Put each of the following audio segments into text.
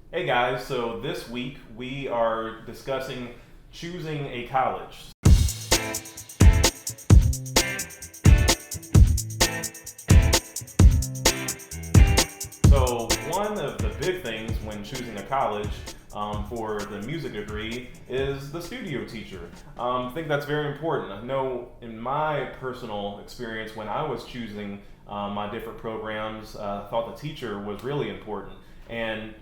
Hey guys, so this week we are discussing choosing a college. So, one of the big things when choosing a college for the music degree is the studio teacher. I think that's very important. I know in my personal experience when I was choosing my different programs, I thought the teacher was really important. And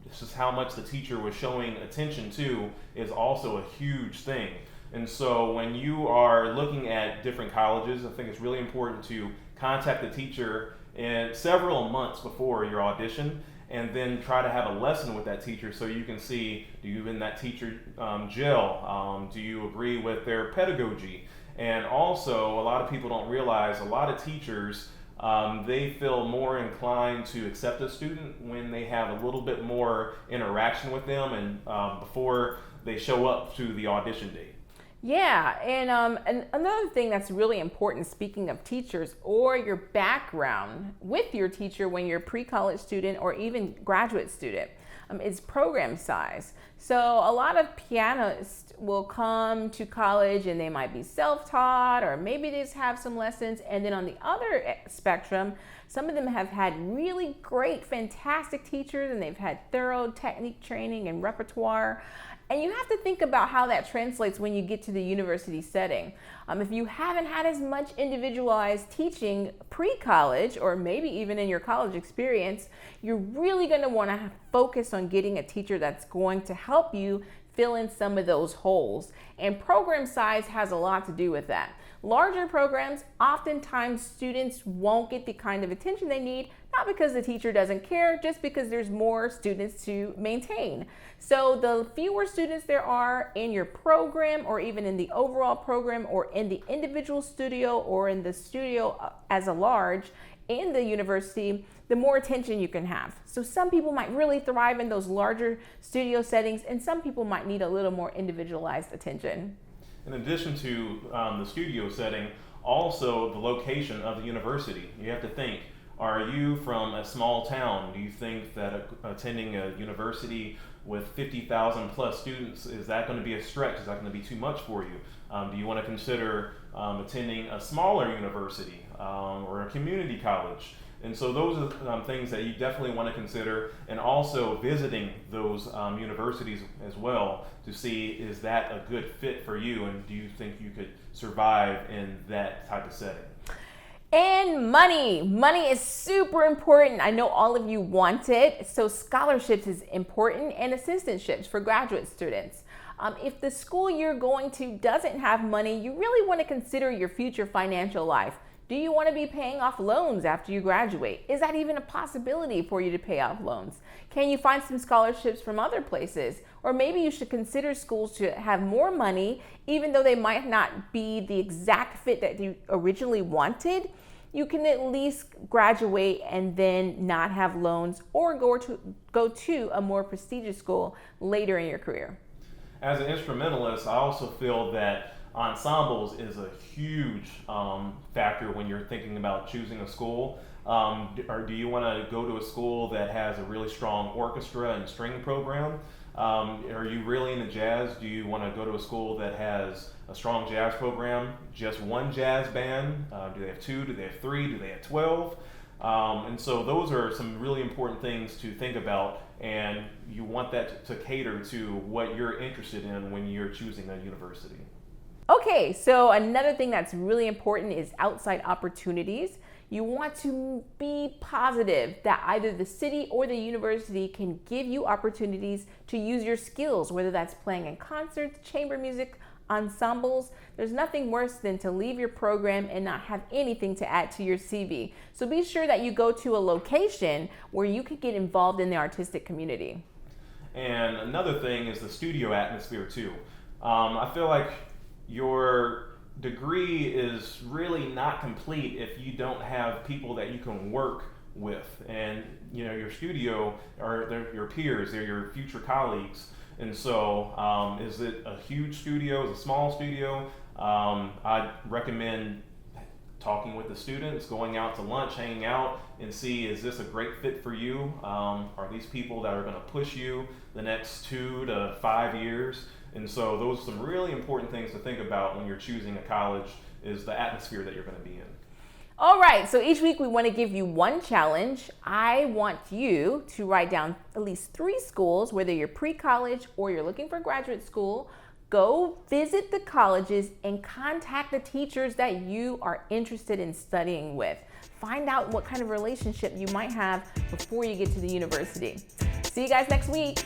this is how much the teacher was showing attention to is also a huge thing. And so when you are looking at different colleges, I think it's really important to contact the teacher in several months before your audition and then try to have a lesson with that teacher so you can see, do you and that teacher gel? Do you agree with their pedagogy? And also, a lot of people don't realize a lot of teachers they feel more inclined to accept a student when they have a little bit more interaction with them and before they show up to the audition date. Yeah, and another thing that's really important, speaking of teachers, or your background with your teacher when you're a pre-college student or even graduate student, is program size. So a lot of pianists will come to college and they might be self-taught, or maybe they just have some lessons. And then on the other spectrum, some of them have had really great, fantastic teachers, and they've had thorough technique training and repertoire. And you have to think about how that translates when you get to the university setting. If you haven't had as much individualized teaching pre-college, or maybe even in your college experience, you're really going to want to focus on getting a teacher that's going to help you fill in some of those holes. And program size has a lot to do with that. Larger programs, oftentimes students won't get the kind of attention they need, not because the teacher doesn't care, just because there's more students to maintain. So the fewer students there are in your program, or even in the overall program, or in the individual studio, or in the studio as a large in the university, the more attention you can have. So some people might really thrive in those larger studio settings, and some people might need a little more individualized attention. In addition to the studio setting, also the location of the university. You have to think, are you from a small town? Do you think that attending a university with 50,000 plus students, is that going to be a stretch? Is that going to be too much for you? Do you want to consider attending a smaller university or a community college? And so those are things that you definitely want to consider, and also visiting those universities as well to see, is that a good fit for you, and do you think you could survive in that type of setting? And money. Money is super important. I know all of you want it. So scholarships is important, and assistantships for graduate students. If the school you're going to doesn't have money, you really want to consider your future financial life. Do you want to be paying off loans after you graduate? Is that even a possibility for you to pay off loans? Can you find some scholarships from other places? Or maybe you should consider schools to have more money, even though they might not be the exact fit that you originally wanted. You can at least graduate and then not have loans, or go to a more prestigious school later in your career. As an instrumentalist, I also feel that ensembles is a huge factor when you're thinking about choosing a school. Or do you want to go to a school that has a really strong orchestra and string program? Are you really into jazz? Do you want to go to a school that has a strong jazz program, just one jazz band? Do they have two? Do they have three? Do they have 12? And so those are some really important things to think about, and you want that to cater to what you're interested in when you're choosing a university. Okay, so another thing that's really important is outside opportunities. You want to be positive that either the city or the university can give you opportunities to use your skills, whether that's playing in concerts, chamber music, ensembles. There's nothing worse than to leave your program and not have anything to add to your CV. So be sure that you go to a location where you can get involved in the artistic community. And another thing is the studio atmosphere too. I feel like your degree is really not complete if you don't have people that you can work with, and your studio are your peers, they're your future colleagues. And so is it a huge studio, is it a small studio? I'd recommend talking with the students, going out to lunch, hanging out, and see, is this a great fit for you? Are these people that are going to push you the next 2 to 5 years? And so those are some really important things to think about when you're choosing a college, is the atmosphere that you're going to be in. All right, so each week we want to give you one challenge. I want you to write down at least 3 schools, whether you're pre-college or you're looking for graduate school. Go visit the colleges and contact the teachers that you are interested in studying with. Find out what kind of relationship you might have before you get to the university. See you guys next week.